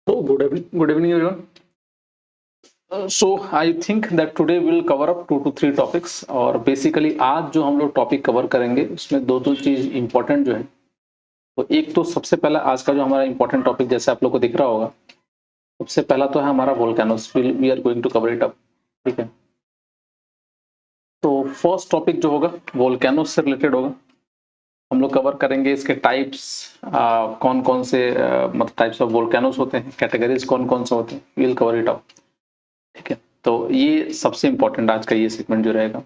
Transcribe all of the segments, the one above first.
So good evening everyone. So I think that today we'll cover up 2 to 3 topics और basically आज जो हम लोग टॉपिक कवर करेंगे उसमें दो चीज इंपॉर्टेंट जो है। तो एक तो सबसे पहला आज का जो हमारा इंपॉर्टेंट टॉपिक जैसे आप लोग को दिख रहा होगा, सबसे पहला तो है हमारा volcanoes. We are going to cover it up, ठीक है। तो फर्स्ट टॉपिक जो होगा वोल्केनोस से रिलेटेड होगा। हम लोग कवर करेंगे इसके टाइप्स, कौन कौन से मतलब टाइप्स ऑफ वोल्केनोस होते हैं, कैटेगरीज कौन कौन से होते हैं, वील कवर इट अप, ठीक है। तो ये सबसे इंपॉर्टेंट आज का ये सेगमेंट जो रहेगा।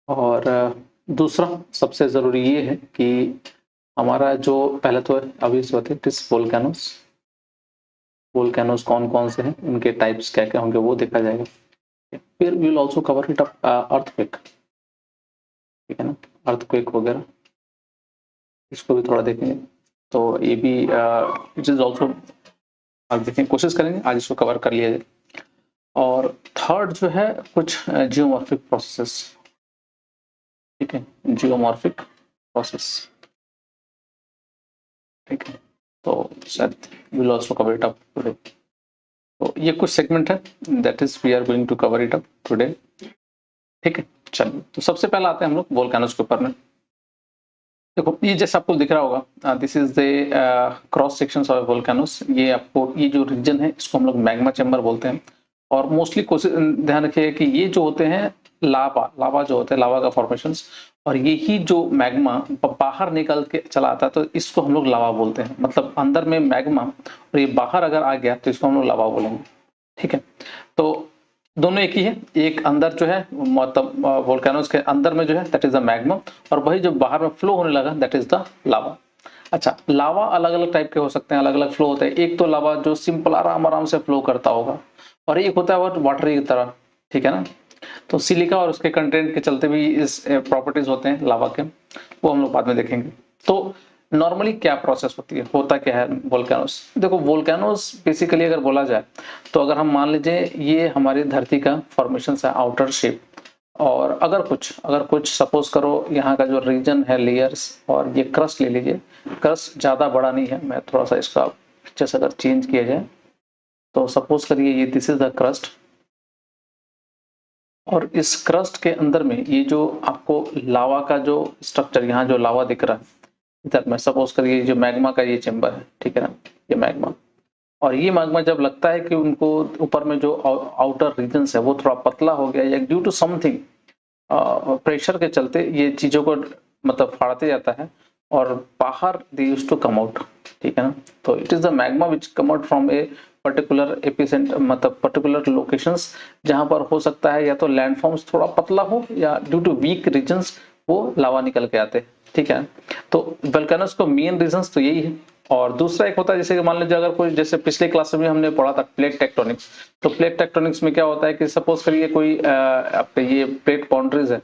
और दूसरा सबसे जरूरी ये है कि हमारा जो पहले तो अभी से होते हैं वोल्केनोस, वोल्केनोस कौन कौन से हैं, उनके टाइप्स क्या क्या होंगे वो देखा जाएगा। फिर we will also cover it up earthquake, ठीक है ना, अर्थक्वेक वगैरह इसको भी थोड़ा देखेंगे। तो ये भी इट इज ऑल्सो आप देखें, कोशिश करेंगे आज इसको कवर कर लिया जाए। और थर्ड जो है कुछ जियोमॉर्फिक प्रोसेसेस, ठीक है, जियोमॉर्फिक प्रोसेस, ठीक है। तो शायद will also cover it up today. तो ये कुछ सेगमेंट है, that is we are going to cover it up today, ठीक है। चलिए, तो सबसे पहले आते हैं हम लोग वोल्केनोस के ऊपर में। देखो ये जैसे आपको दिख रहा होगा, this is the cross sections of volcanoes. ये आपको ये जो रीजन है इसको हम लोग मैग्मा चैम्बर बोलते हैं। और मोस्टली कोशिश ध्यान रखिएगा कि ये जो होते हैं लावा जो होते हैं, लावा का फॉर्मेशंस, और यही जो मैग्मा बाहर निकल के चला आता है तो इसको हम लोग लावा बोलते हैं। मतलब अंदर में मैग्मा और ये बाहर अगर आ गया तो इसको हम लोग लावा बोलेंगे, ठीक है। तो दोनों एक ही है, एक अंदर जो है मतलब वोल्केनोस के अंदर में जो है दैट इज द मैग्मा, और वही जो बाहर में फ्लो होने लगा दैट इज द लावा। अच्छा, लावा अलग अलग टाइप के हो सकते हैं, अलग अलग फ्लो होते हैं। एक तो लावा जो सिंपल आराम आराम से फ्लो करता होगा, और एक होता है वाटरी की तरह, ठीक है ना। तो सिलिका और उसके कंटेंट के चलते भी इस प्रॉपर्टीज होते हैं लावा के, वो हम लोग बाद में देखेंगे। तो नॉर्मली क्या प्रोसेस होती है, होता क्या है वोल्केनोस। देखो वोल्केनोस बेसिकली अगर बोला जाए तो अगर हम मान लीजिए ये हमारी धरती का फॉर्मेशन है, आउटर शेप, और अगर कुछ सपोज करो यहाँ का जो रीजन है लेयर्स, और ये क्रस्ट ले लीजिए। क्रस्ट ज्यादा बड़ा नहीं है, मैं थोड़ा सा इसका पिक्चर्स अगर चेंज किया जाए तो सपोज करिए ये दिस इज द क्रस्ट, और इस क्रस्ट के अंदर में ये जो आपको लावा का जो स्ट्रक्चर, यहाँ जो लावा दिख रहा है इधर में, सपोज करिए जो मैग्मा का ये चेंबर है, ठीक है ना, ये मैग्मा। और ये मैग्मा जब लगता है कि उनको ऊपर में जो आउटर रीजन है वो थोड़ा पतला हो गया, या ड्यू टू समथिंग प्रेशर के चलते ये चीजों को मतलब फाड़ते जाता है और बाहर they used to come out, ठीक है ना। तो it is the magma which come out from a particular epicentre, मतलब पर्टिकुलर लोकेशंस, जहां पर हो सकता है या तो लैंडफॉर्म्स थोड़ा पतला हो, या ड्यू टू वीक रीजन्स वो लावा निकल के आते हैं, ठीक है। तो वोल्केनोस को मेन रीजंस तो यही है। और दूसरा एक होता है जैसे कि मान लीजिए अगर कोई, जैसे पिछले क्लास में हमने पढ़ा था प्लेट टेक्टोनिक्स। तो प्लेट टेक्टोनिक्स में क्या होता है कि सपोज करिए कोई आपके ये प्लेट बाउंड्रीज है,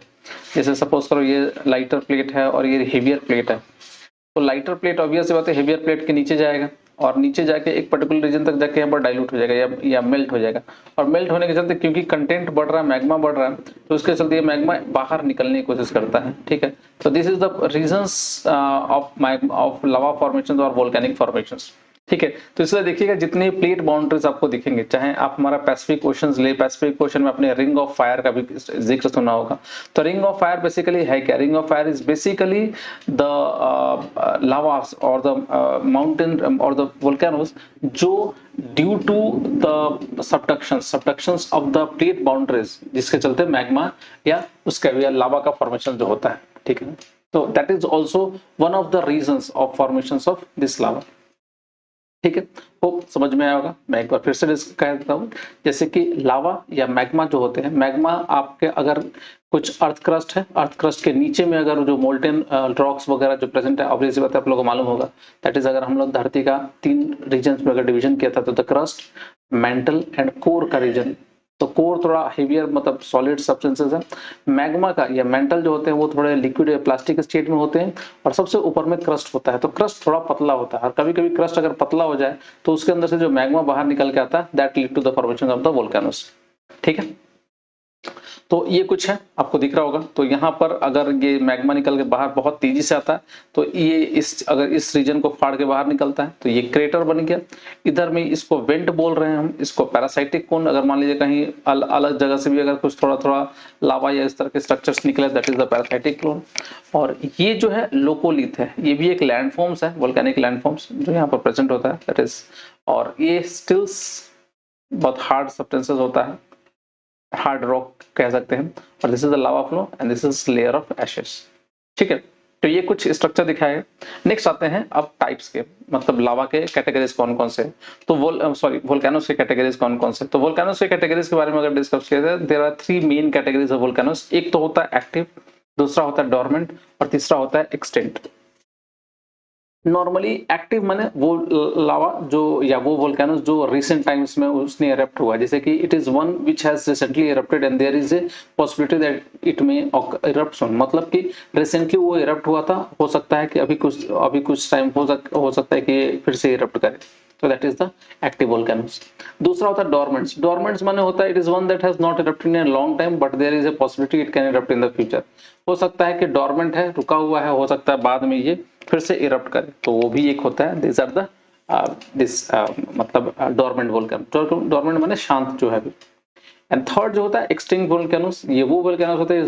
जैसे सपोज करो ये लाइटर प्लेट है और ये हेवियर प्लेट है। तो लाइटर प्लेट ऑब्वियस सी बात है हेवियर प्लेट के नीचे जाएगा, और नीचे जाके एक पर्टिकुलर रीजन तक जाके यहाँ पर डाइल्यूट हो जाएगा या मेल्ट हो जाएगा। और मेल्ट होने के चलते क्योंकि कंटेंट बढ़ रहा है, मैग्मा बढ़ रहा है, तो उसके चलते ये मैग्मा बाहर निकलने की कोशिश करता है, ठीक है। तो this is the reasons of lava formation और वोल्केनिक फॉर्मेशंस, ठीक है। तो इसलिए देखिएगा जितने प्लेट बाउंड्रीज आपको दिखेंगे, चाहे आप हमारा पैसिफिक ओशन ले, पैसिफिक ओशन में अपने रिंग ऑफ फायर का भी जिक्र सुना होगा। तो रिंग ऑफ फायर बेसिकली है क्या, ring of fire is basically the lavas or the mountain or the volcanoes जो due to the subductions of the plate boundaries, जिसके चलते मैग्मा या उसका या लावा का फॉर्मेशन जो होता है, ठीक है। तो that is also one of the reasons of formation of this lava, ठीक है। वो समझ में आया होगा, मैं एक बार फिर से कह देता हूँ। जैसे कि लावा या मैग्मा जो होते हैं, मैग्मा आपके अगर कुछ अर्थ क्रस्ट है, अर्थ क्रस्ट के नीचे में अगर जो मोल्टेन रॉक्स वगैरह जो प्रेजेंट है, ऑब्वियसली बात है आप लोगों को मालूम होगा, दैट इज अगर हम लोग धरती का 3 रीजन में अगर डिवीजन किया था तो the crust, mental and core का रीजन। तो कोर थोड़ा हेवियर मतलब सॉलिड सब्सटेंसेस है, मैग्मा का या मेंटल जो होते हैं वो थोड़े लिक्विड या प्लास्टिक स्टेट में होते हैं, और सबसे ऊपर में क्रस्ट होता है। तो क्रस्ट थोड़ा पतला होता है, और कभी कभी क्रस्ट अगर पतला हो जाए तो उसके अंदर से जो मैग्मा बाहर निकल के आता है that lead to the formation of the volcanoes, ठीक है। तो ये कुछ है, आपको दिख रहा होगा। तो यहाँ पर अगर ये मैग्मा निकल के बाहर बहुत तेजी से आता है, तो ये अगर इस रीजन को फाड़ के बाहर निकलता है तो ये क्रेटर बन गया। इधर में इसको वेंट बोल रहे हैं हम, इसको पैरासाइटिक कोन। अगर मान लीजिए कहीं अलग जगह से भी अगर कुछ थोड़ा लावा या इस तरह के स्ट्रक्चर्स निकले, दैट इज द पैरासाइटिक कोन। और ये जो है लोकोलिथ है, ये भी एक लैंडफॉर्म्स है, वोल्केनिक लैंडफॉर्म्स जो यहाँ पर प्रेजेंट होता है, दैट इज। और ये स्टिल्स बहुत हार्ड सब्सटेंसेस होता है, हार्ड रॉक कह सकते हैं। और this is the lava flow and this is layer of ashes. ठीक है, तो ये कुछ स्ट्रक्चर दिखाया है। नेक्स्ट आते हैं अब टाइप्स के, मतलब लावा के कैटेगरीज कौन कौन से। तो वोल्केनोस के कैटेगरीज कौन कौन से। तो वोल्केनोस के कैटेगरीज के बारे में अगर डिस्कस किया जाए, there are 3 main categories of volcanoes. एक तो होता है एक्टिव, दूसरा होता है डोरमेंट और तीसरा होता है एक्सटिंक्ट। नॉर्मली एक्टिव माने वो लावा जो या वो वोल्केनोस जो रिसेंट टाइम्स में उसने इरप्ट हुआ, जैसे कि it is one which has recently erupted and there is a possibility that it may erupt soon. मतलब कि रिसेंटली वो इरप्ट हुआ था, हो सकता है कि अभी कुछ टाइम हो सकता है कि फिर से इरप्ट करे। तो that is the active volcanoes. दूसरा होता है डोरमेंट्स। डोरमेंट्स माने होता है it is one that has not erupted in a long time but there is a possibility it can erupt in the future. हो सकता है कि डोरमेंट है, रुका हुआ है, हो सकता है बाद में ये फिर से इरप्ट करे, तो वो भी एक होता है। दिस आर द मतलब डोरमेंट वोल्केनो। डोरमेंट माने शांत जो है। एंड थर्ड जो होता है एक्सटिंक्ट वोल्केनोस, ये वो वोल्केनोस होते हैं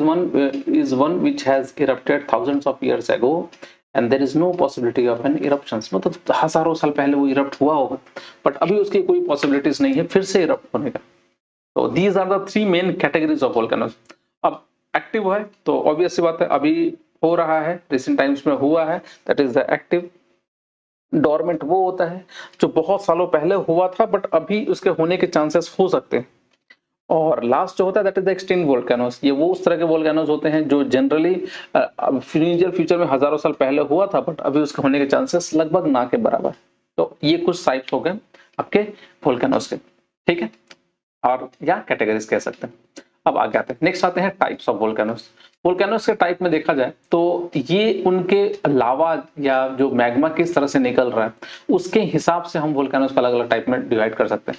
is one which has erupted thousands of years ago and there is no possibility of an eruptions. मतलब हजारों साल पहले वो इरप्ट हुआ होगा बट अभी उसकी कोई पॉसिबिलिटीज नहीं है फिर से इरप्ट होने का। तो these are the 3 main categories of volcanoes. अब एक्टिव है तो ऑब्वियस सी बात है अभी हो रहा है, रिसेंट टाइम्स में हुआ है, that is the active. Dormant वो होता है जो बहुत सालों पहले हुआ था बट अभी उसके होने के चांसेस हो सकते हैं। और लास्ट जो होता है that is the extinct volcanoes. ये वो उस तरह के वोल्केनोस होते हैं जो जनरली फ्यूचर में हजारों साल पहले हुआ था बट अभी उसके होने के चांसेस लगभग ना के बराबर। तो ये कुछ टाइप्स हो गए आपके वोल्केनोस के, ठीक है, और या कैटेगरीज कह सकते हैं। अब आगे आते हैं, नेक्स्ट आते हैं टाइप्स ऑफ वोल्केनोस। वोल्केनोस के टाइप में देखा जाए तो ये उनके लावा या जो मैग्मा किस तरह से निकल रहा है उसके हिसाब से हम वोल्केनोस को अलग अलग टाइप में डिवाइड कर सकते हैं।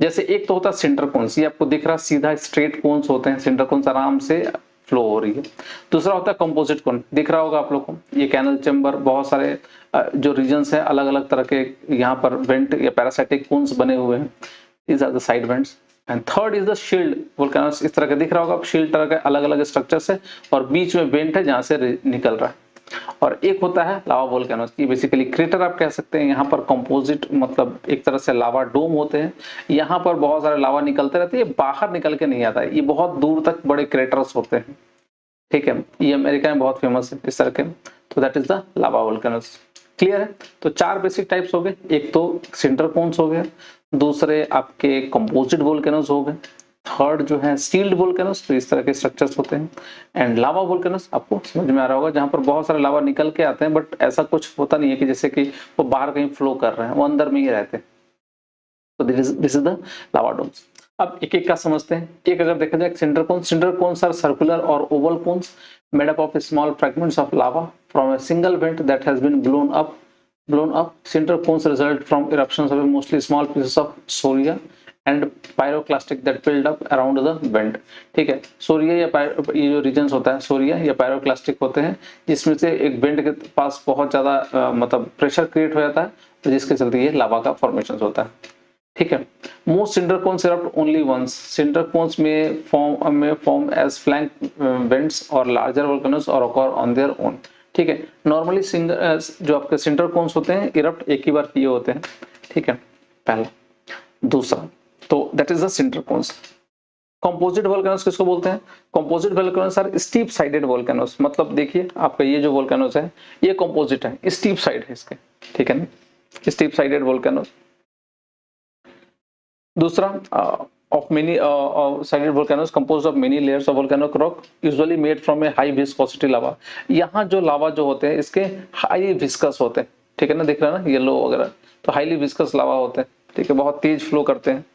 जैसे एक तो होता है सिंटर कोन्स, ये आपको दिख रहा है सीधा स्ट्रेट कोन्स होते हैं, सिंटर कोन्स आराम से फ्लो हो रही है। दूसरा होता है कंपोजिट कोन, दिख रहा होगा आप लोग को, ये कैनल चेंबर, बहुत सारे जो रीजन्स है अलग अलग तरह के यहाँ पर वेंट या पैरासाइटिक कोन्स बने हुए हैं। These are the side vents. And third is the shield volcanoes, इस तरह का दिख रहा होगा, शील्ड तरह के अलग अलग स्ट्रक्चर्स है और बीच में वेंट है जहां से निकल रहा है। और एक होता है लावा वोल्केनोस, ये बेसिकली क्रेटर आप कह सकते हैं। यहाँ पर कंपोजिट मतलब एक तरह से लावा डोम होते हैं, यहाँ पर बहुत सारे लावा निकलते रहते हैं, ये बाहर निकल के नहीं आता है, ये बहुत दूर तक बड़े क्रेटर्स होते हैं, ठीक है। ये अमेरिका में बहुत फेमस है इस तरह के। तो that is the lava volcanoes. Clear है। तो 4 बेसिक टाइप्स हो गए, एक तो सिंटर कोन्स हो गए, दूसरे आपके कंपोजिट वोल्केनोस हो गए, थर्ड जो है सील्ड वोल्केनोस, तो इस तरह के स्ट्रक्चर्स होते हैं, एंड लावा वोल्केनोस आपको समझ में आ रहा होगा जहां पर बहुत सारे लावा निकल के आते हैं बट ऐसा कुछ होता नहीं है कि जैसे कि वो बाहर कहीं फ्लो कर रहे हैं, वो अंदर में ही रहते हैं। तो this is the lava domes. अब एक एक का समझते हैं। एक अगर देखा जाए सिंटर कोन्स आर सर्कुलर और oval cones made up of small fragments of lava from a single vent that has been blown up. Cinder cones result from eruptions of mostly small pieces of scoria and pyroclastic that build up around the vent. ठीक है, सोरिया या ये जो regions होता है सोरिया या pyroclastic होते हैं जिसमें से एक वेंट के पास बहुत ज्यादा मतलब प्रेशर क्रिएट हो जाता है तो जिसके चलते ये लावा का फॉर्मेशन होता है, ठीक है। Most cinder cones erupt only once. Cinder cones may form as flank vents or larger volcanoes or occur on their own. ठीक है, नॉर्मली जो आपके सिंटर कोन्स होते हैं इरप्ट एक ही बार किए होते हैं, ठीक है, पहला। दूसरा तो that is the cinder cones. Composite volcanoes किसको बोलते हैं? Composite volcanoes are steep sided volcanoes. मतलब देखिए आपका ये जो वोल्केनोस है ये कंपोजिट है, स्टीप साइड है इसके, ठीक है ना, स्टीप साइडेड वोल्केनोस। दूसरा of many sided volcanoes composed of many layers of volcanic rock usually made from a high viscosity lava. यहाँ जो लावा जो होते हैं इसके हाई विस्कस होते हैं, ठीक है ना, दिख रहा है ना येलो वगैरह, तो हाईली विस्कस लावा होते हैं, ठीक है, बहुत तेज फ्लो करते हैं।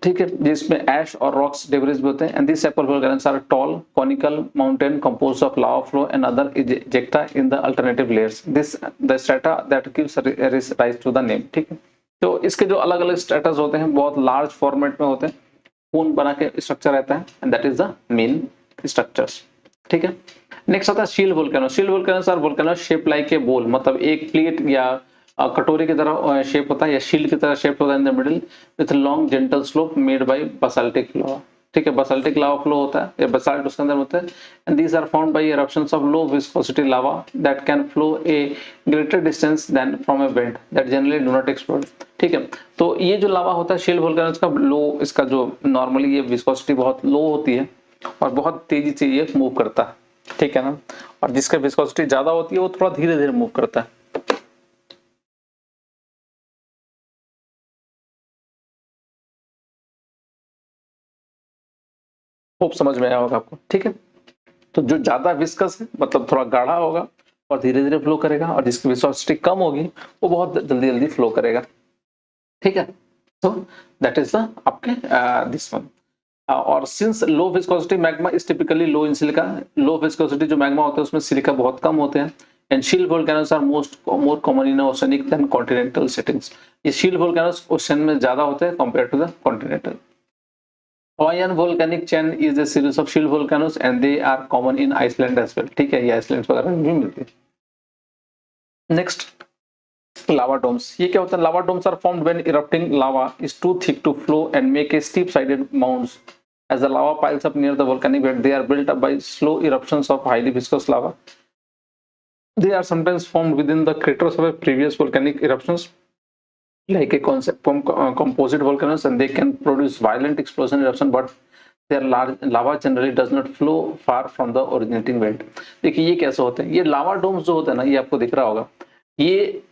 ठीक है, जिसमें एश और रॉक्स डेब्रिस भी होते हैं। And this type of volcanoes are tall conical mountain composed of lava flow and other ejecta in the alternative layers, this the strata that gives rise to the name, ठीक है। तो इसके जो अलग अलग स्टेटस होते हैं बहुत लार्ज फॉर्मेट में होते हैं, कोन बना के स्ट्रक्चर रहता है and that is the main structures. ठीक है, नेक्स्ट आता है shield volcano. Shield volcanoes are volcano shape like a bowl, मतलब एक प्लेट या कटोरी की तरह शेप होता है या शील्ड की तरह शेप होता है in the middle with long gentle slope made by basaltic lava. ठीक है, बासाल्टिक लावा फ्लो होता है या बासाल्ट उसके अंदर होता है and these are found by eruptions of low viscosity lava that can flow a greater distance than from a vent that generally do not explode. ठीक है, तो ये जो लावा होता है शील्ड वोल्केनोस का लो, इसका जो नॉर्मली ये विस्कोसिटी बहुत लो होती है और बहुत तेजी से ये मूव करता है। ठीक है ना, और जिसका विस्कोसिटी ज्यादा होती है वो थोड़ा धीरे धीरे मूव करता है। होप समझ में आया होगा आपको। ठीक है, तो जो ज्यादा विस्कस है मतलब थोड़ा गाढ़ा होगा और धीरे धीरे फ्लो करेगा, और जिसकी विस्कोसिटी कम होगी वो बहुत जल्दी जल्दी फ्लो करेगा। ठीक है, तो दैट इज द आपके दिस वन। और since low viscosity magma is typically low in silica, low viscosity जो मैग्मा होता है उसमें सिलिका बहुत कम होते हैं and shield volcanoes are more common in oceanic than continental settings. ये शील्ड वोल्केनोस ओशन में ज्यादा होते हैं compare to the continental. Hawaiian volcanic chain is a series of shield volcanoes and they are common in Iceland as well। ठीक है, ये Iceland वगैरह में भी मिलती है। Next, lava domes। ये क्या होता है? Lava domes are formed when erupting lava is too thick to flow and make a steep sided mounds। As the lava piles up near the volcanic bed, they are built up by slow eruptions of highly viscous lava। They are sometimes formed within the craters of a previous volcanic eruptions like a concept composite volcanoes and they can produce violent explosion eruption but their large lava generally does not flow far from the originating vent। देखिए ये कैसे होते हैं, ये लावा डोम्स जो होते हैं ना, ये आपको दिख रहा होगा, ये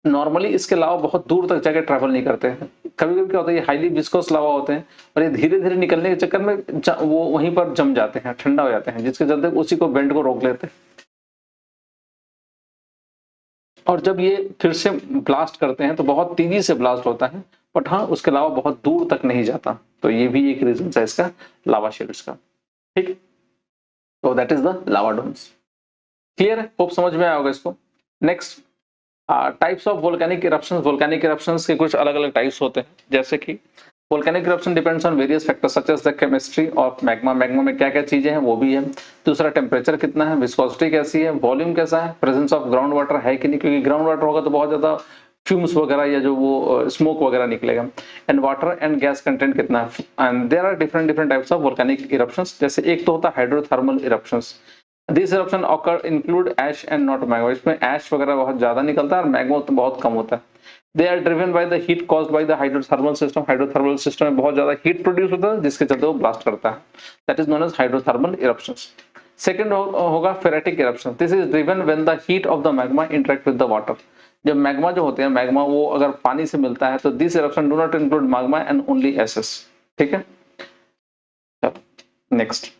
नॉर्मली इसके लावा बहुत दूर तक जाके ट्रैवल नहीं करते हैं। कभी कभी क्या होता है, ये हाईली विस्कोस लावा होते हैं और ये धीरे धीरे निकलने के चक्कर में वो वहीं पर जम जाते हैं, ठंडा हो जाते हैं, जिसके चलते उसी को वेंट को रोक लेते हैं। और जब ये फिर से ब्लास्ट करते हैं तो बहुत तेजी से ब्लास्ट होता है, बट हाँ उसके अलावा बहुत दूर तक नहीं जाता। तो ये भी एक रीजन है इसका लावा शील्ड्स का। ठीक, तो that is the lava domes. Clear है? होप समझ में आया होगा इसको। Next, types of volcanic eruptions. Volcanic eruptions के कुछ अलग अलग टाइप्स होते हैं, जैसे कि volcanic eruption depends on various factors such as the chemistry of magma. Magma में क्या क्या चीजें हैं वो भी है। दूसरा, टेम्परेचर कितना है, विस्कोसिटी कैसी है, वॉल्यूम कैसा है, प्रेजेंस ऑफ ग्राउंड वाटर है कि नहीं, क्योंकि ग्राउंड वाटर होगा तो बहुत ज्यादा फ्यूम्स वगैरह या जो वो स्मोक वगैरह निकलेगा। And water and gas content कितना है। And there are different different types of volcanic eruptions. जैसे एक तो होता है hydrothermal eruptions. This eruption occur include ash and not magma. इसमें ऐश वगैरह बहुत ज्यादा निकलता है और मैग्मा तो बहुत कम होता है। They are driven by the heat caused by the hydrothermal system। Hydrothermal system में बहुत ज्यादा हीट प्रोड्यूस होता है जिसके चलते वो ब्लास्ट करता है। That is known as hydrothermal eruptions. Second होगा phreatic eruption. This is driven when the heat of the magma interact with the water. जब मैग्मा जो होते हैं, मैग्मा वो अगर पानी से मिलता है तो this eruption do not include magma and only ashes. ठीक है, नेक्स्ट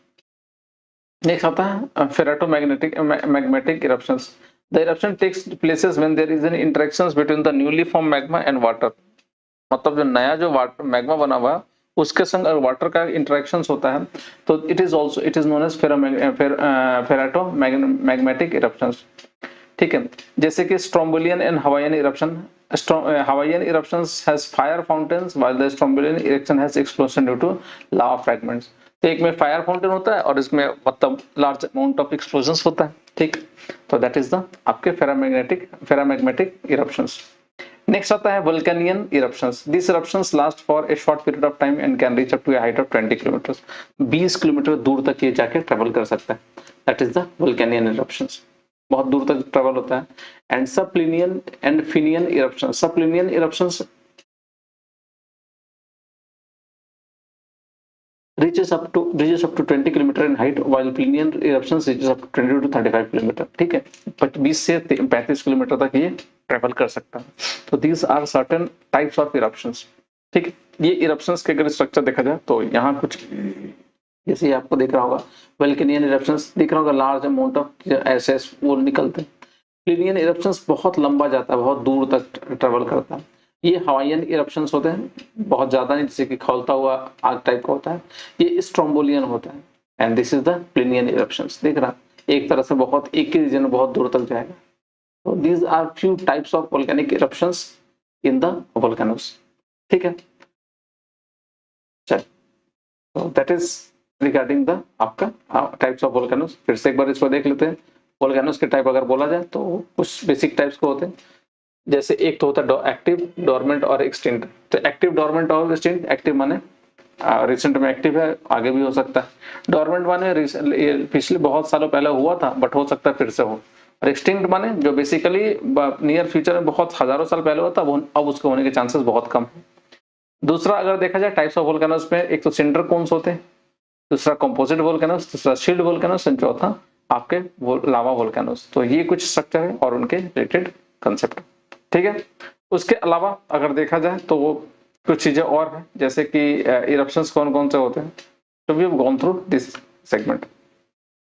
आता है phreatomagmatic magmatic eruptions. The eruption takes places when there is an interactions between the newly formed magma and water। मतलब जो नया जो मैग्मा बना हुआ है उसके संग अगर वाटर का इंटरेक्शंस होता है तो it is known as phreatomagmatic eruptions. ठीक है, जैसे कि Strombolian and Hawaiian eruption. Hawaiian eruptions has fire fountains while the Strombolian eruption has explosion due to lava fragments. तो एक में फायर फाउंटेन होता है और इसमें मतलब लार्ज अमाउंट ऑफ एक्सप्लोजन होता है। ठीक, तो दैट इज द आपके फेरामैग्मेटिक इरप्शंस। नेक्स्ट आता है Vulcanian eruptions. This eruptions last for a short period of time and can reach up to a height of 20 kilometre. 20 kilometre दूर तक ये जाके ट्रेवल कर सकता है। That is the Vulcanian eruptions, बहुत दूर तक ट्रेवल होता है। And subplinian and Plinian eruption. Subplinian eruptions reaches up to 20 kilometre in height while Plinian eruptions reaches up to 20 to 35 kilometre. ठीक है, 20 से 35 किलोमीटर तक ये ट्रेवल कर सकता है। तो these are certain types of eruptions। ठीक है, ये इरप्शंस के अगर स्ट्रक्चर देखा जाए तो यहाँ कुछ जैसे आपको दिख रहा होगा वोल्केनियन इरप्शंस दिख रहा होगा, लार्ज अमाउंट ऑफ एसेस वो निकलते हैं। प्लिनियन इरप्शंस बहुत लंबा जाता है, बहुत दूर तक ट्रेवल करता है। ये हवाईयन इरप्शंस होते हैं, बहुत ज्यादा नहीं, जैसे कि खौलता हुआ आग टाइप का होता है। ये स्ट्रोम्बोलियन होता है and this is the Plinian eruptions. देख रहा एक तरह से बहुत एक ही रीजन में बहुत दूर तक जाएगा। तो these are few types of volcanic eruptions. In the volcanoes. ठीक है, चल तो दैट इज रिगार्डिंग द आपका टाइप्स ऑफ वोल्केनोस। फिर से एक बार इसको देख लेते हैं। वोल्केनोस के टाइप अगर बोला जाए तो कुछ बेसिक टाइप्स को होते हैं, जैसे एक तो होता है एक्टिव, डोरमेंट और एक्सटिंक्ट। तो एक्टिव, डोरमेंट और एक्सटिंक्ट। एक्टिव माने रिसेंट में एक्टिव है, आगे भी हो सकता है। डोरमेंट माने पिछले बहुत सालों पहले हुआ था बट हो सकता है फिर से हो। और एक्सटिंक्ट माने जो बेसिकली नियर फ्यूचर में बहुत हजारों साल पहले हुआ था, अब उसके होने के चांसेस बहुत कम है। दूसरा अगर देखा जाए टाइप्स ऑफ वोल्केनोस में, एक तो सिंडर कोन्स होते हैं, दूसरा कंपोजिट वोल्केनोस, दूसरा शील्ड वोल्केनोस, चौथा आपके लावा वोल्केनोस। तो ये कुछ स्ट्रक्चर है और उनके रिलेटेड कंसेप्ट। ठीक है, उसके अलावा अगर देखा जाए तो वो कुछ चीजें और हैं, जैसे कि इरप्शंस कौन कौन से होते हैं। तो we have gone through this segment.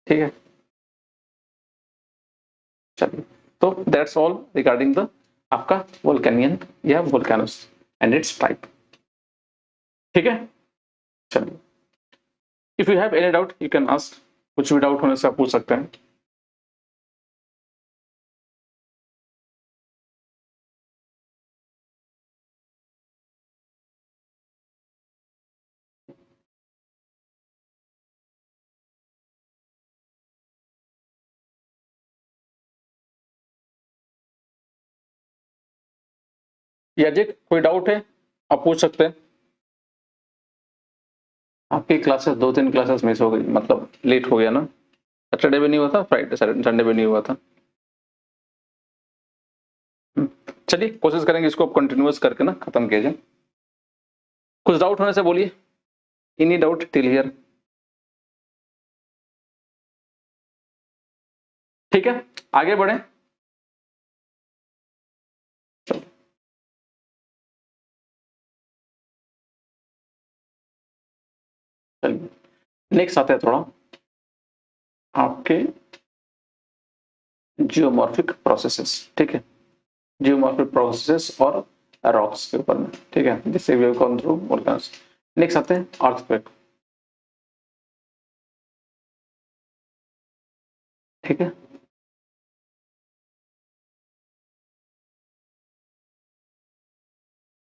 ठीक है, चलिए, तो दैट्स ऑल रिगार्डिंग द आपका वोल्केनियन या वोल्केनोस एंड इट्स टाइप। ठीक है, चलिए, if you have any doubt you can ask. कुछ भी डाउट होने से आप पूछ सकते हैं। या जी कोई डाउट है आप पूछ सकते हैं। आपकी क्लासेस 2-3 क्लासेस मिस हो गई, मतलब लेट हो गया ना। सैटरडे भी नहीं हुआ था, फ्राइडे संडे भी नहीं हुआ था। चलिए कोशिश करेंगे इसको कंटिन्यूअस करके ना खत्म किया जाए। कुछ डाउट होने से बोलिए। Any doubt till here? ठीक है, आगे बढ़े। चलिए, नेक्स्ट आते हैं थोड़ा आपके जियोमॉर्फिक प्रोसेसेस। ठीक है, जियोमॉर्फिक प्रोसेसेस और रॉक्स के ऊपर में। ठीक है, जिससे we have gone through volcanoes. Next आते हैं अर्थक्वेक। ठीक है,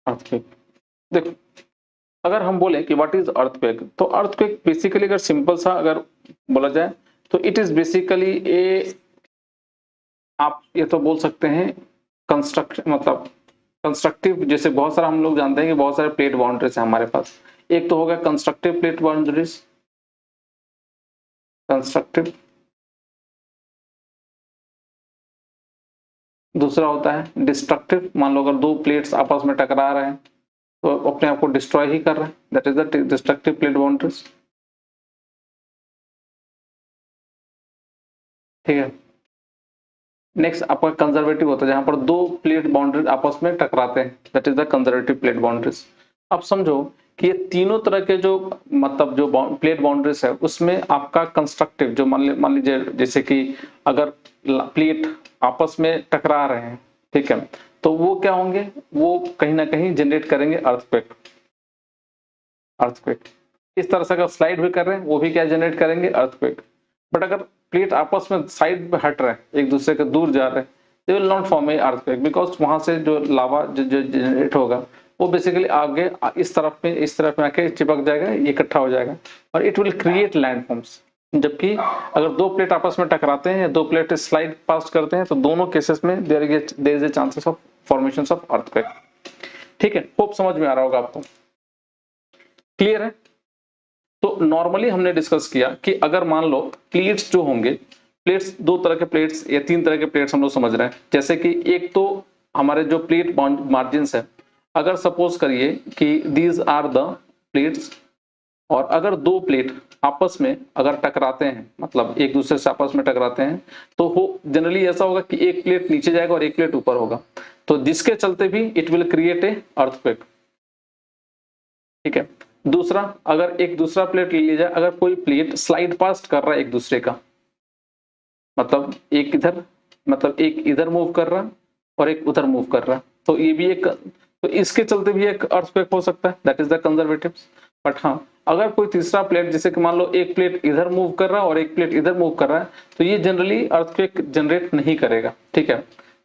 अर्थक्वेक देखो, अगर हम बोले कि व्हाट इज अर्थक्वेक, तो अर्थक्वेक बेसिकली अगर सिंपल सा अगर बोला जाए तो इट इज बेसिकली ए, आप ये तो बोल सकते हैं कंस्ट्रक्शन, मतलब कंस्ट्रक्टिव। जैसे बहुत सारा हम लोग जानते हैं कि बहुत सारे प्लेट बाउंड्रीज है हमारे पास। एक तो होगा कंस्ट्रक्टिव प्लेट बाउंड्रीज, कंस्ट्रक्टिव। दूसरा होता है डिस्ट्रक्टिव। मान लो अगर दो प्लेट्स आपस में टकरा रहे हैं तो अपने आप को डिस्ट्रॉय ही कर रहे हैं, that is the destructive plate boundaries. ठीक है, नेक्स्ट आपका कंजर्वेटिव होता है, जहां पर दो प्लेट बाउंड्री आपस में टकराते हैं, that is the conservative plate boundaries. अब समझो कि ये तीनों तरह के जो मतलब जो प्लेट बाउंड्रीज है उसमें आपका कंस्ट्रक्टिव जो मान लीजिए जैसे कि अगर प्लेट आपस में टकरा रहे हैं, ठीक है, तो वो क्या होंगे, वो कहीं ना कहीं जनरेट करेंगे अर्थक्वेक। अर्थक्वेक इस तरह से अगर स्लाइड भी कर रहे हैं वो भी क्या जनरेट करेंगे, अर्थक्वेक। बट अगर प्लेट आपस में साइड में हट रहे हैं, एक दूसरे के दूर जा रहे हैं, they will not form A earthquake, because वहां से जो लावा जो जनरेट होगा वो बेसिकली आगे इस तरफ में आके चिपक जाएगा, ये इकट्ठा हो जाएगा और इट विल क्रिएट लैंडफॉर्म्स। जबकि अगर दो प्लेट आपस में टकराते हैं या दो प्लेट स्लाइड पास करते हैं तो दोनों केसेस में there is a chances of formation of earthquake. ठीक है, होप समझ में आ रहा होगा आपको, क्लियर है। तो नॉर्मली हमने डिस्कस किया कि अगर मान लो प्लेट्स जो होंगे, प्लेट्स दो तरह के प्लेट्स या तीन तरह के प्लेट्स हम लोग समझ रहे हैं। जैसे कि एक तो हमारे जो प्लेट मार्जिन है, अगर सपोज करिए कि दीज आर द प्लेट्स, और अगर दो प्लेट आपस में अगर टकराते हैं, मतलब एक दूसरे से आपस में टकराते हैं, तो हो जनरली ऐसा होगा कि एक प्लेट नीचे जाएगा और एक प्लेट ऊपर होगा, तो जिसके चलते भी it will create a earthquake. ठीक है, दूसरा अगर एक दूसरा प्लेट ले लिया जाए, अगर कोई प्लेट स्लाइड पास्ट कर रहा है एक दूसरे का, मतलब एक इधर मूव कर रहा और एक उधर मूव कर रहा, तो ये भी एक, तो इसके चलते भी एक अर्थक्वेक हो सकता है, that is the conservatives. But हाँ, अगर कोई तीसरा प्लेट, जैसे कि मान लो एक प्लेट इधर मूव कर रहा है और एक प्लेट इधर मूव कर रहा है, तो ये जनरली अर्थक्वेक जनरेट नहीं करेगा। ठीक है,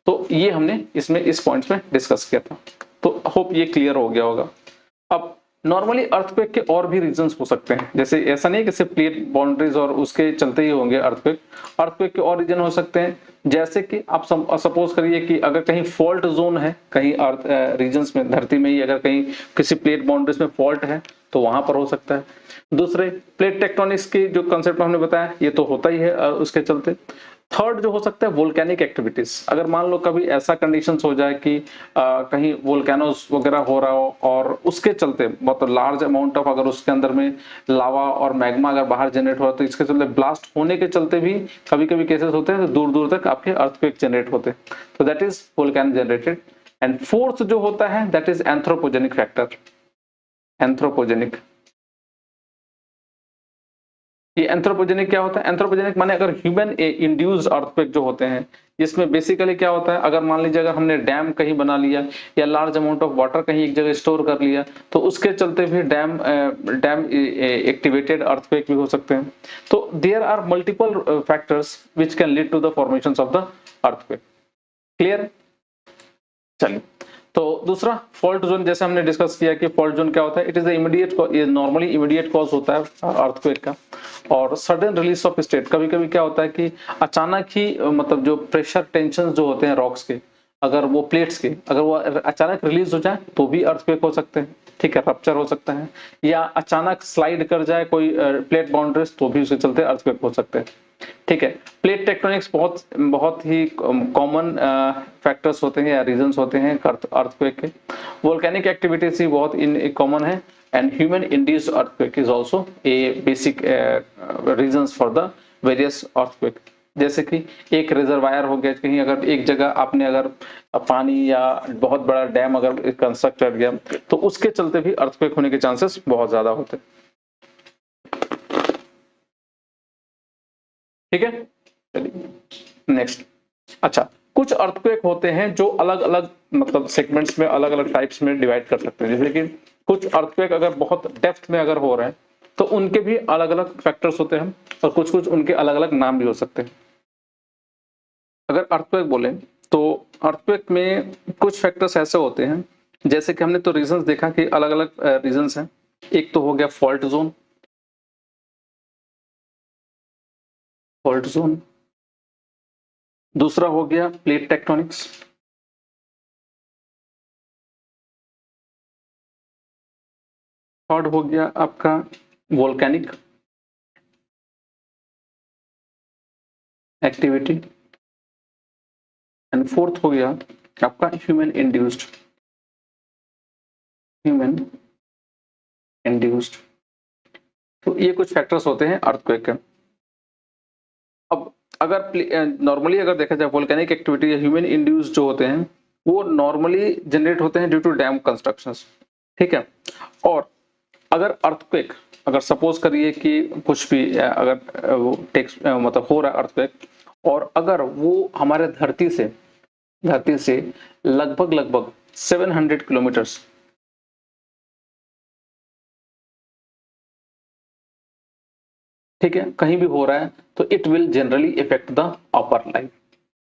तो ये हमने इसमें इस पॉइंट्स में डिस्कस किया था। तो होप ये क्लियर हो गया होगा। अब नॉर्मली अर्थक्वेक के और भी रीजंस हो सकते हैं, जैसे ऐसा नहीं कि सिर्फ प्लेट बाउंड्रीज और उसके चलते ही होंगे अर्थक्वेक। अर्थक्वेक के और रीजन हो सकते हैं, जैसे कि आप सपोज करिए कि अगर कहीं फॉल्ट जोन है, कहीं अर्थ रीजन्स में, धरती में ही अगर कहीं किसी प्लेट बाउंड्रीज में फॉल्ट है तो वहां पर हो सकता है। दूसरे, प्लेट टेक्टोनिक्स की जो कंसेप्ट हमने बताया ये तो होता ही है उसके चलते। थर्ड जो हो सकता है वोल्केनिक एक्टिविटीज, अगर मान लो कभी ऐसा कंडीशंस हो जाए कि कहीं वोल्केनोस वगैरह हो रहा हो और उसके चलते बहुत लार्ज अमाउंट ऑफ, अगर उसके अंदर में लावा और मैग्मा अगर बाहर जनरेट हो रहा है तो इसके चलते ब्लास्ट होने के चलते भी कभी कभी केसेस होते हैं तो दूर दूर तक आपके अर्थक्वेक जनरेट होते हैं, तो that is volcano generated. And fourth जो होता है that is anthropogenic factor. Anthropogenic, ये एंथ्रोपोजेनिक क्या होता है? एंथ्रोपोजेनिक माने अगर ह्यूमन इंड्यूस्ड अर्थक्वेक जो होते हैं, इसमें बेसिकली क्या होता है, अगर मान लीजिए अगर हमने डैम कहीं बना लिया या लार्ज अमाउंट ऑफ वाटर कहीं एक जगह स्टोर कर लिया तो उसके चलते भी डैम एक्टिवेटेड अर्थक्वेक भी हो सकते हैं। तो there are multiple factors which can lead to the formations of the earthquake. Clear? चलिए, तो दूसरा फॉल्ट जोन, जैसे हमने डिस्कस किया कि फॉल्ट जोन क्या होता है, इट इज द इमीडिएट, ये नॉर्मली इमीडिएट कॉज होता है अर्थक्वेक का। और सडन रिलीज ऑफ स्टेट, कभी कभी क्या होता है कि अचानक ही मतलब जो प्रेशर टेंशन जो होते हैं रॉक्स के, अगर वो प्लेट्स के अगर वो अचानक रिलीज हो जाए तो भी अर्थक्वेक हो सकते हैं। ठीक है, रप्चर हो सकता है, या अचानक स्लाइड कर जाए कोई प्लेट बाउंड्रीज तो भी उसके चलते अर्थक्वेक हो सकते हैं। ठीक है, प्लेट टेक्टोनिक्स बहुत बहुत ही कॉमन फैक्टर्स होते हैं या रीजंस होते हैं अर्थक्वेक के। वोल्केनिक एक्टिविटीज ही बहुत कॉमन है, and human induced earthquake is also a basic reasons for the various earthquake. जैसे कि एक रिजर्वायर हो गया, कहीं अगर एक जगह आपने अगर पानी या बहुत बड़ा डैम अगर कंस्ट्रक्ट कर गया तो उसके चलते भी अर्थक्वेक होने के चांसेस बहुत ज्यादा होते हैं। ठीक है, चलिए नेक्स्ट। अच्छा, कुछ अर्थक्वेक होते हैं जो अलग अलग मतलब सेगमेंट्स में अलग अलग टाइप्स में डिवाइड कर सकते हैं, जैसे कि कुछ अर्थक्वेक अगर बहुत डेप्थ में अगर हो रहे हैं तो उनके भी अलग अलग फैक्टर्स होते हैं और कुछ कुछ उनके अलग अलग नाम भी हो सकते हैं। अगर अर्थक्वेक बोले तो अर्थक्वेक में कुछ फैक्टर्स ऐसे होते हैं, जैसे कि हमने तो रीजंस देखा कि अलग अलग रीजंस हैं। एक तो हो गया फॉल्ट जोन, फॉल्ट जोन। दूसरा हो गया प्लेट टेक्टोनिक्स। थर्ड हो गया आपका वोल्केनिक एक्टिविटी, एंड फोर्थ हो गया आपका ह्यूमन इंड्यूस्ड। ह्यूमन इंड्यूस्ड, तो ये कुछ फैक्टर्स होते हैं अर्थक्वेक के। अब अगर नॉर्मली अगर देखा जाए वोल्केनिक एक्टिविटी या ह्यूमन इंड्यूस्ड जो होते हैं वो नॉर्मली जनरेट होते हैं ड्यू टू डैम कंस्ट्रक्शंस। ठीक है, और अगर अर्थक्वेक, अगर सपोज करिए कि कुछ भी अगर वो टेक्स मतलब हो रहा है अर्थक्वेक, और अगर वो हमारे धरती से लगभग लगभग 700 किलोमीटर्स, ठीक है, कहीं भी हो रहा है तो it will generally effect the upper life,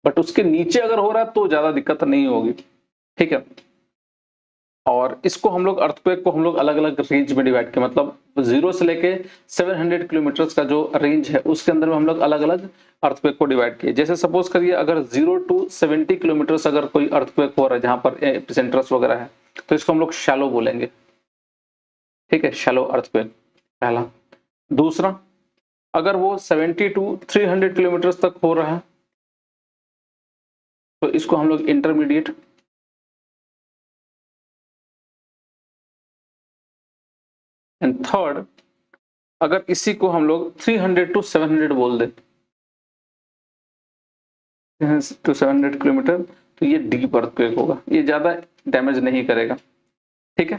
but उसके नीचे अगर हो रहा है तो ज्यादा दिक्कत नहीं होगी। ठीक है, और इसको हम लोग अर्थक्वेक को हम लोग अलग अलग रेंज में डिवाइड किया, मतलब 0 से लेके 700 किलोमीटर का जो रेंज है उसके अंदर में हम लोग अलग अलग अर्थक्वेक को डिवाइड किए। जैसे सपोज करिए अगर 0 to 70 किलोमीटर अगर कोई अर्थक्वेक हो रहा है जहां पर एपिसेंटर्स वगैरह है तो इसको हम लोग शैलो बोलेंगे। ठीक है, शैलो अर्थक्वेक पहला। दूसरा, अगर वो 70 to 300 किलोमीटर तक हो रहा है तो इसको हम लोग इंटरमीडिएट। एंड थर्ड, अगर इसी को हम लोग 300 to 700 बोल दे, 300 to 700 किलोमीटर, तो ये डीप अर्थक्वेक होगा, ये ज्यादा डैमेज नहीं करेगा। ठीक है,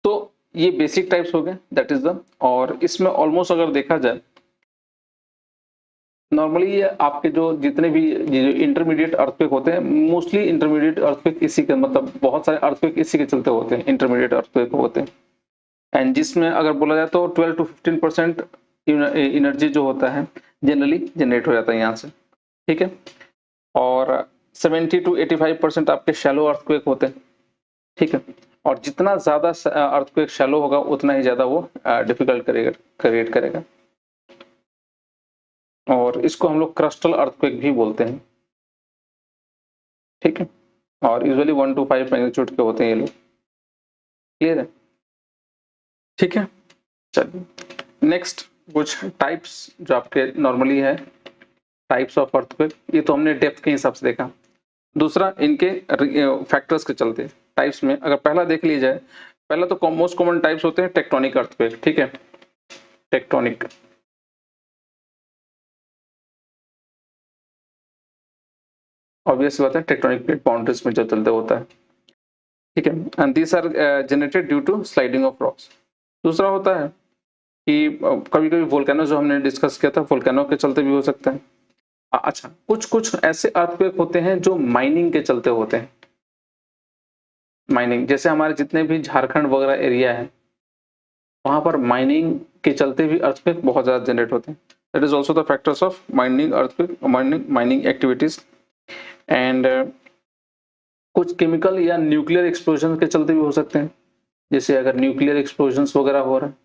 तो ये बेसिक टाइप्स हो गए, दैट इज द। और इसमें ऑलमोस्ट अगर देखा जाए नॉर्मली ये आपके जो जितने भी इंटरमीडिएट अर्थक्वेक होते हैं, मोस्टली इंटरमीडिएट अर्थक्वेक इसी के मतलब बहुत सारे अर्थक्वेक इसी के चलते होते हैं, इंटरमीडिएट अर्थक्वेक होते हैं। एंड जिसमें अगर बोला जाए तो 12 to 15% एनर्जी जो होता है जनरली जनरेट हो जाता है यहाँ से। ठीक है, और 70 to 85% आपके शैलो अर्थक्वेक होते हैं, ठीक है। और जितना ज्यादा अर्थक्वेक शैलो होगा उतना ही ज्यादा वो डिफिकल्ट क्रिएट करेगा, और इसको हम लोग क्रस्टल अर्थक्वेक भी बोलते हैं, ठीक है। और यूजुअली 1 to 5 मैग्नीट्यूड के होते हैं ये लोग, क्लियर है, ठीक है। चलिए नेक्स्ट कुछ टाइप्स जो आपके नॉर्मली है, टाइप्स ऑफ अर्थक्वेक, ये तो हमने डेप्थ के हिसाब से देखा। दूसरा इनके फैक्टर्स के चलते टाइप्स में अगर पहला देख लीजिए जाए, पहला तो मोस्ट कॉमन टाइप्स होते हैं टेक्टोनिक अर्थक्वेक, ठीक है। टेक्टोनिक, ऑब्वियस बात है, टेक्टोनिक प्लेट बाउंड्रीज में जो चलते होता है, ठीक है। And these are generated due to sliding of rocks. दूसरा होता है कि कभी कभी वोल्केनो जो हमने डिस्कस किया था, वोल्केनो के चलते भी हो सकता है। अच्छा, कुछ कुछ ऐसे अर्थक्वेक होते हैं जो माइनिंग के चलते होते हैं। माइनिंग, जैसे हमारे जितने भी झारखंड वगैरह एरिया है, वहां पर माइनिंग के चलते भी अर्थक्वेक बहुत ज्यादा जनरेट होते हैं। That is also the factors of mining earthquake, mining activities. And कुछ केमिकल या न्यूक्लियर एक्सप्लोजन के चलते भी हो सकते हैं, जैसे अगर न्यूक्लियर एक्सप्लोजन वगैरह हो रहा है,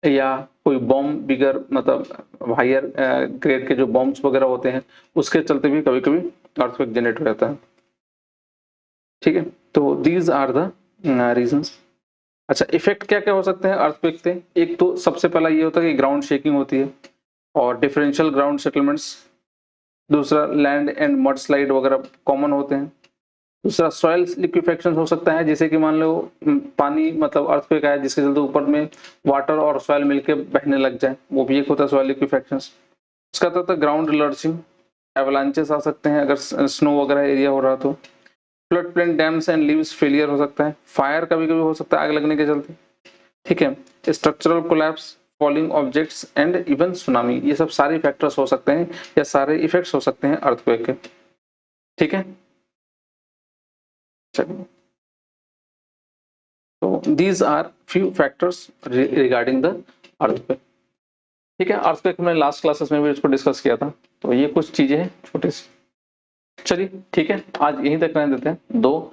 या कोई बॉम्ब बिगर मतलब हायर ग्रेड के जो बॉम्ब्स वगैरह होते हैं, उसके चलते भी कभी कभी अर्थक्वेक जनरेट हो जाता है, ठीक है। तो दीज आर द रीजंस। अच्छा, इफेक्ट क्या क्या हो सकते हैं अर्थक्वेक से? एक तो सबसे पहला ये होता है कि ग्राउंड शेकिंग होती है और डिफरेंशियल ग्राउंड सेटलमेंट्स। दूसरा लैंड एंड मड स्लाइड वगैरह कॉमन होते हैं। दूसरा सॉइल लिक्विफेक्शन हो सकता है, जैसे कि मान लो पानी मतलब अर्थक्वेक आया जिसके चलते ऊपर में वाटर और सॉइल मिलके बहने लग जाए, वो भी एक होता है सॉइल लिक्विफेक्शन। उसका होता है ग्राउंड लर्चिंग, एवलांचेस आ सकते हैं अगर स्नो वगैरह एरिया हो रहा तो। Flood plain dams and leaves failure हो सकता है। फायर कभी कभी हो सकता है आग लगने के चलते, ठीक है। Structural collapse, falling objects and even tsunami, ये सब सारे फैक्टर्स हो सकते हैं या सारे इफेक्ट्स हो सकते हैं अर्थक्वेक के, ठीक है। चलिए, तो these are few factors regarding the earthquake, ठीक है। अर्थक्वेक में लास्ट क्लासेस में भी इसको डिस्कस किया था, तो ये कुछ चीजें हैं छोटी सी। चलिए ठीक है, आज यहीं तक रहने देते हैं। दो